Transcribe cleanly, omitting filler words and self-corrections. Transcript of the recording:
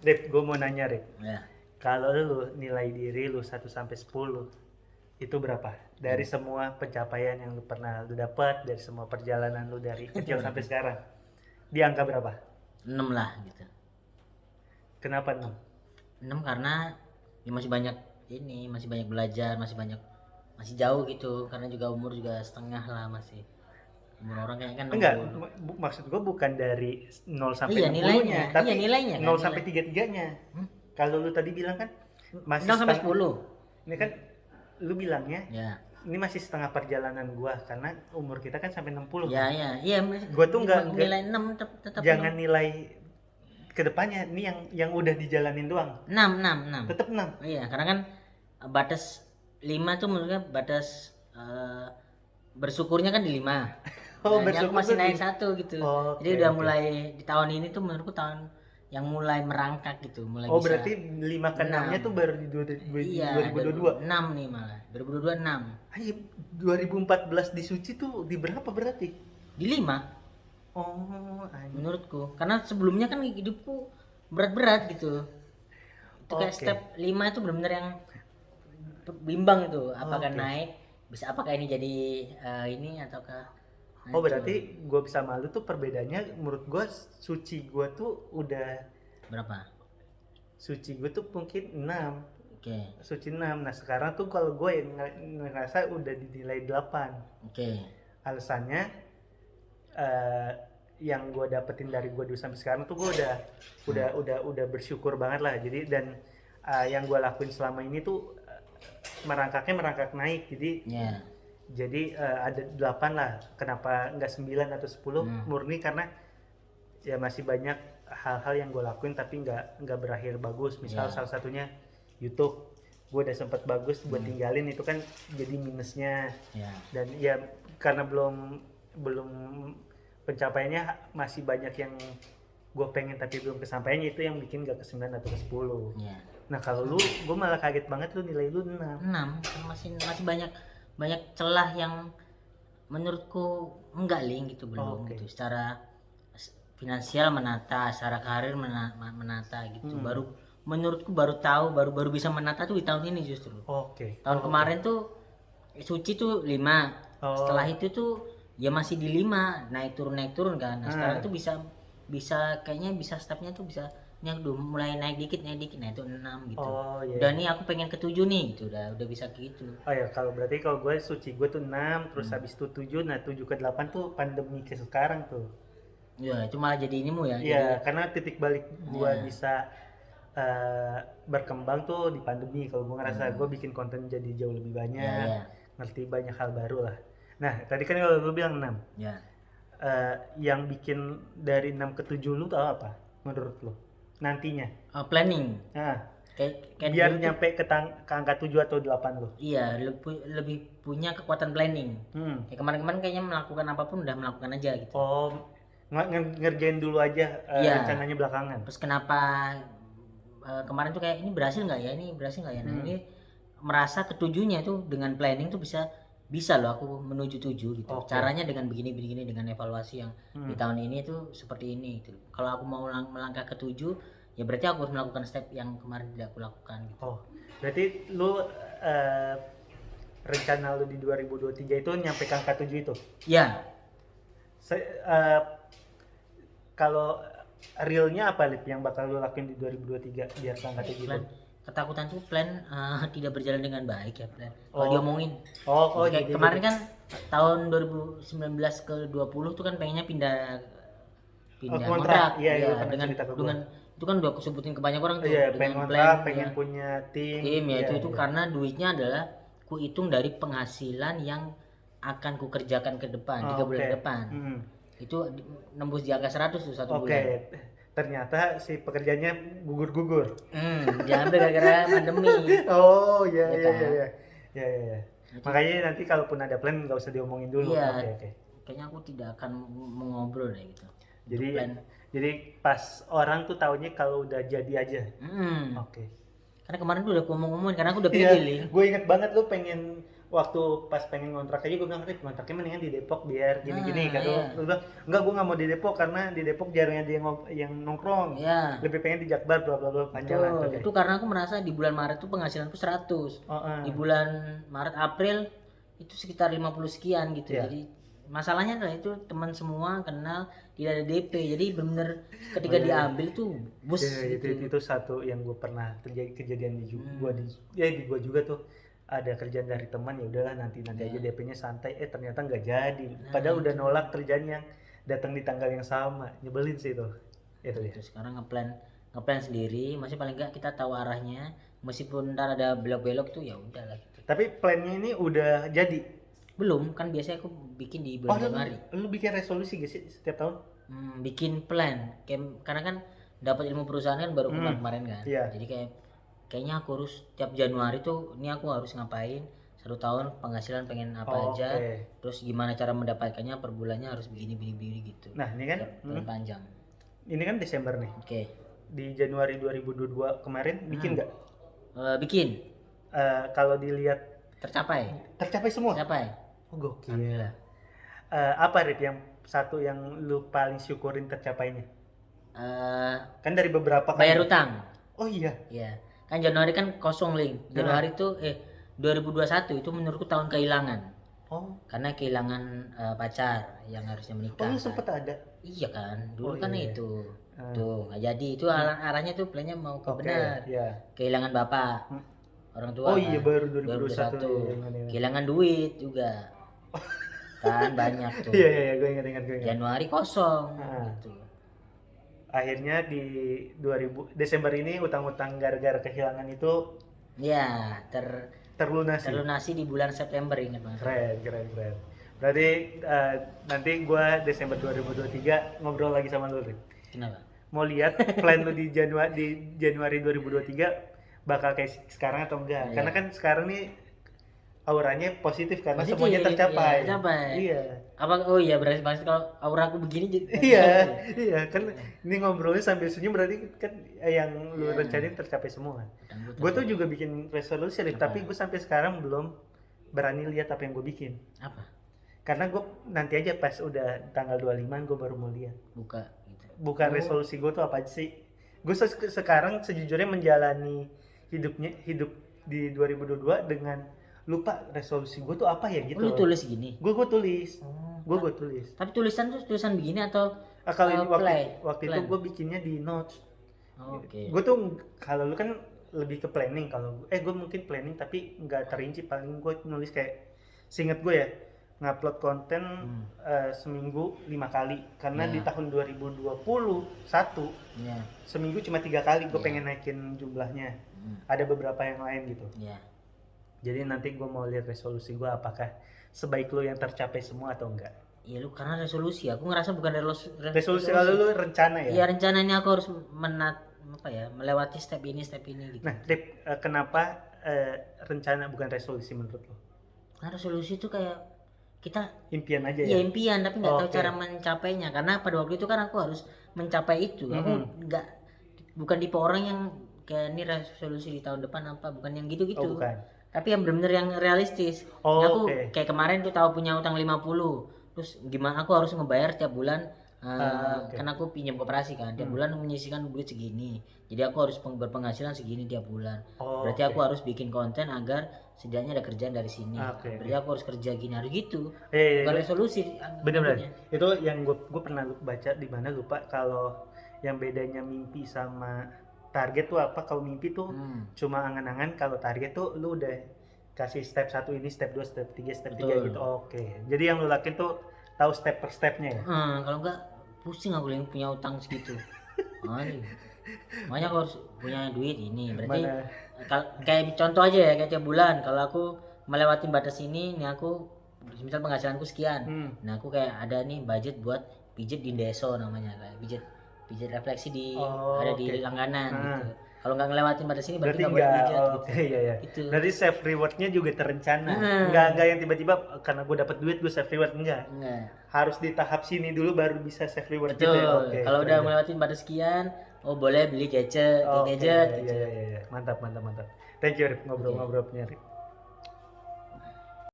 Rip, gue mau nanya Rip. Ya. Kalau lu nilai diri lu 1 sampai 10, itu berapa? Dari semua pencapaian yang lu pernah lu dapat, dari semua perjalanan lu dari kecil sampai sekarang. Di angka berapa? 6 lah gitu. Kenapa 6? 6 karena ya masih banyak masih banyak belajar, masih jauh gitu, karena juga umur juga setengah lah masih. Umur orang kayaknya kan Enggak, 60. maksud gue bukan dari 0 sampai Iya 60-nya, nilainya, tapi nilainya kan 0 sampai nilai. 33-nya. Hmm? Kalau lu tadi bilang kan masih 0 sampai setengah, 10. ini kan lu bilangnya Ya. ini masih setengah perjalanan gua karena umur kita kan sampai 60 Ya, kan. ya. Iya, Gua tuh nggak nilai 6 tetap jangan 6. nilai kedepannya, ini yang udah dijalanin doang. 6, 6, 6. Tetap 6. Iya, karena kan batas 5 tuh menurutnya batas bersyukurnya kan di 5. Oh, Nah, ini aku bersyukur masih tuh naik satu gitu. Oke, Jadi udah oke. mulai di tahun ini tuh menurutku tahun yang mulai merangkak gitu, mulai Oh, bisa berarti 5 ke 6-nya 6. tuh baru di Iya, 2022. 6 nih malah. 2022 6. Ayo, 2014 di Suci tuh di berapa berarti? Di 5 Oh, anjing. menurutku. Karena sebelumnya kan hidupku berat-berat gitu. Itu kayak Oke. step 5 itu benar-benar yang bimbang itu. Apakah Oke. naik, apakah ini jadi ini ataukah Oh, hancur. berarti gue bisa malu tuh perbedaannya menurut gue Suci gue tuh udah Berapa? Suci gue tuh mungkin 6. Oke. Suci 6. Nah, sekarang tuh kalau gue yang ngerasa udah dinilai 8. Oke. Alasannya eh, yang gue dapetin dari gue dulu sampai sekarang tuh gue udah bersyukur banget lah. Jadi dan yang gue lakuin selama ini tuh merangkak naik. Ya. Jadi ada 8 lah. Kenapa nggak 9 atau 10? Murni karena ya masih banyak hal-hal yang gue lakuin tapi nggak berakhir bagus. Misal Ya. salah satunya YouTube. Gue udah sempet bagus buat tinggalin, itu kan jadi minusnya. Ya. Dan ya karena belum pencapaiannya masih banyak yang gue pengen tapi belum kesampaiannya, itu yang bikin gak ke 9 atau ke 10. Ya. Nah kalau lu, gue malah kaget banget lu nilai lu 6. 6 masih banyak celah yang menurutku enggak link gitu, belum Oke. gitu. Secara finansial menata, secara karir menata gitu. Baru menurutku baru bisa menata tuh di tahun ini justru. Oke. Tahun kemarin tuh Suci tuh 5. Setelah itu tuh ya masih di 5, naik turun kan. Nah, sekarang tuh bisa kayaknya bisa stepnya tuh bisa ini udah mulai naik dikit. Nah, itu 6 gitu. Oh, iya. Udah nih aku pengen ke 7 nih gitu, udah bisa gitu. Oh ya, kalau berarti kalau gue Suci gue tuh 6, terus habis itu 7, nah 7 ke 8 tuh pandemi ke sekarang tuh. Ya, itu malah jadi inimu ya. Iya, karena titik balik gue Iya. bisa berkembang tuh di pandemi. Kalau gue ngerasa gue bikin konten jadi jauh lebih banyak, Iya. ngerti banyak hal baru lah. Nah, tadi kan kalau lu bilang 6. Ya. Yang bikin dari 6 ke 7 lu tau apa menurut lu? Nantinya. Planning. Nah, Kayak biar dulu tuh, nyampe ke angka 7 atau 8 lu. iya, lebih punya kekuatan planning. Ya, kemarin-kemarin kayaknya melakukan apapun udah melakukan aja gitu. Oh, ngerjain dulu aja Iya. rencananya belakangan. Terus kenapa kemarin tuh kayak ini berhasil nggak ya, nah ini merasa ketujuhnya tuh dengan planning tuh bisa loh aku menuju 7 gitu. Oke. Caranya dengan begini dengan evaluasi yang di tahun ini tuh seperti ini gitu. Kalau aku mau melangkah ke 7, ya berarti aku harus melakukan step yang kemarin tidak aku lakukan gitu. Oh, berarti lu rencana lu di 2023 itu nyampe ke angka 7 itu? Ya. Kalau realnya apa Lip yang bakal lu lakuin di 2023 biar ke angka 7 itu? Ketakutan tuh plan tidak berjalan dengan baik ya, plan. Kalau diomongin. Oh, Kayak jadi kemarin kan tahun 2019 ke 20 tuh kan pengennya pindah kontrak. kontrak. Iya, Ya, pernah dengan cerita ke gua. itu kan udah aku sebutin ke banyak orang tuh, Iya, pengen dengan kontrak, plan pengen ya, punya tim. ya Iya, itu iya. karena duitnya adalah ku hitung dari penghasilan yang akan ku kerjakan ke depan, 3 bulan ke depan. Itu nembus di angka 100 tuh 1 bulan. Oke. Ternyata si pekerjaannya gugur-gugur. Diambil gara-gara pandemi. Oh, iya, Ya iya, kan? iya, iya, iya. Makanya nanti kalaupun ada plan nggak usah diomongin dulu. Iya. Oke. Kayaknya aku tidak akan mengobrol deh gitu. Jadi pas orang tuh taunya kalau udah jadi aja. Hmm. Oke. Karena kemarin tuh udah aku ngomongin karena aku udah Iya, pede nih. gue inget banget lu pengen waktu pas pengen ngontrak aja gue bilang, Rip, ngontraknya mendingan di Depok biar gini-gini. Nah, Kata iya. lu bilang, enggak, gue nggak mau di Depok karena di Depok jarang ada yang nongkrong. Iya. Lebih pengen di Jakbar, bla bla bla, panjang lah. Betul. Oke. Itu karena aku merasa di bulan Maret tuh penghasilanku 100. Oh, Di bulan Maret April itu sekitar 50 sekian gitu. Iya. Jadi masalahnya adalah itu teman semua kenal, tidak ada DP. Jadi benar ketika Oh, iya. diambil tuh bus Ya, gitu. itu satu yang gue pernah terjadi kejadian di gua di gua juga tuh, ada kerjaan dari teman, ya udahlah nanti aja DP-nya santai, ternyata nggak jadi, padahal udah nolak kerjaan yang datang di tanggal yang sama. Nyebelin sih itu ya. Terus sekarang ngeplan sendiri, masih paling enggak kita tahu arahnya, meskipun ntar ada belok-belok tuh ya udahlah. Tapi plannya ini udah jadi. Belum, kan biasanya aku bikin di bulan Januari. Lu bikin resolusi gak sih setiap tahun? Bikin plan. Karena kan dapat ilmu perusahaan kan baru kemarin kan. Iya. Jadi kayaknya aku harus tiap Januari tuh ini aku harus ngapain, 1 tahun penghasilan pengen apa aja, terus gimana cara mendapatkannya, per bulannya harus begini gitu. Nah ini kan Plan panjang. ini kan Desember nih. Oke. Di Januari 2022 kemarin bikin nggak? Bikin. Kalau dilihat Tercapai. semua. Tercapai. Oh, gokil. Alhamdulillah. Apa Rip yang satu yang lu paling syukurin tercapainya? Kan dari beberapa Bayar kan. utang. Oh iya. Iya. Kan Januari kan kosong, Link. Januari itu 2021 itu menurutku tahun kehilangan. Oh. Karena kehilangan pacar yang harusnya menikah. Oh, lu kan. sempet ada. Iya kan. Dulu Oh, kan iya. itu. Tuh, nggak jadi. Itu arahnya tuh plannya mau ke benar. Iya. Kehilangan bapak. Orang tua. Oh iya, kan. baru 2021. Kehilangan duit juga. Kan banyak tuh. Iya, gue ingat. Januari kosong gitu. Akhirnya di Desember ini utang-utang gara-gara kehilangan itu Ya, terlunasi. terlunasi di bulan September, ingat banget. Keren. Berarti nanti gue Desember 2023 ngobrol lagi sama lu, Rin. Kenapa? Mau lihat plan lu di Januari 2023 bakal kayak sekarang atau enggak? Iya. Karena kan sekarang nih auranya positif karena Positif, semuanya tercapai. iya, tercapai. Iya. Apa? Oh iya, berarti kalau aura aku begini jadi. Iya, kan ini ngobrolnya sambil senyum berarti kan yang lu rencanain tercapai semua. Gue tuh juga bikin resolusi, tapi gue sampai sekarang belum berani lihat apa yang gue bikin. Apa? Karena gue nanti aja pas udah tanggal 25 gue baru mau lihat. Buka gitu. Bukan resolusi gue tuh apa aja sih. Gue sekarang sejujurnya menjalani hidup di 2022 dengan lupa resolusi gue tuh apa ya gitu. Oh, lu tulis gini. Gue tulis. Gue tulis. Tapi tulisan tuh tulisan begini atau Kalau ini waktu itu plan? gue bikinnya di notes. Oke. Gue tuh kalau lu kan lebih ke planning, kalau gue mungkin planning tapi nggak terinci, paling gue nulis kayak seinget gue ya, ngupload konten seminggu 5 kali karena di tahun 2021 Iya. seminggu cuma 3 kali. Gue pengen naikin jumlahnya. Ada beberapa yang lain gitu. Iya. Jadi nanti gue mau lihat resolusi gue apakah sebaik lu yang tercapai semua atau enggak. Iya, lu karena resolusi. Aku ngerasa bukan Resolusi kalau lu rencana ya. Iya, rencananya aku harus melewati step ini gitu. Nah, Rip, kenapa rencana bukan resolusi menurut lo? Karena resolusi itu kayak kita Impian aja ya ya? impian tapi nggak tahu Oke. cara mencapainya. Karena pada waktu itu kan aku harus mencapai itu. Aku bukan tipe orang yang kayak ini resolusi di tahun depan apa, bukan yang gitu-gitu. Oh, bukan. Tapi yang benar-benar yang realistis. Oh, Aku oke. kayak kemarin tuh tahu punya utang 50. Terus gimana aku harus ngebayar tiap bulan, karena aku pinjam koperasi kan. Tiap bulan menyisihkan duit segini. Jadi aku harus berpenghasilan segini tiap bulan. Oh, Berarti aku harus bikin konten agar setidaknya ada kerjaan dari sini. Oke. Berarti aku harus kerja gini, harus gitu. Iya. Bukan resolusi. Bener. Itu yang gue pernah baca di mana lupa, kalau yang bedanya mimpi sama target tuh apa. Kalau mimpi tuh cuma angan-angan, kalau target tuh lu udah kasih step 1 ini, step 2, step 3, step 3 gitu. Oke. Jadi yang lu lakuin tuh tahu step per stepnya ya. Kalau enggak pusing aku yang punya utang segitu. Makanya aku harus punya duit ini. Berarti kayak contoh aja ya, kayak tiap bulan kalau aku melewati batas ini, nih aku misal penghasilanku sekian. Nah, aku kayak ada nih budget buat pijet di Deso namanya, kayak pijet refleksi ada di langganan gitu. Kalau nggak ngelewatin batas ini berarti nggak boleh pijat gitu. Iya. Itu. Berarti self rewardnya juga terencana. Nggak yang tiba-tiba karena gue dapat duit gue self reward, enggak. Harus di tahap sini dulu baru bisa self reward gitu ya. Betul. Kalau udah melewatin batas sekian, boleh beli gadget, Iya. Mantap. Thank you Rip, ngobrol-ngobrolnya Rip.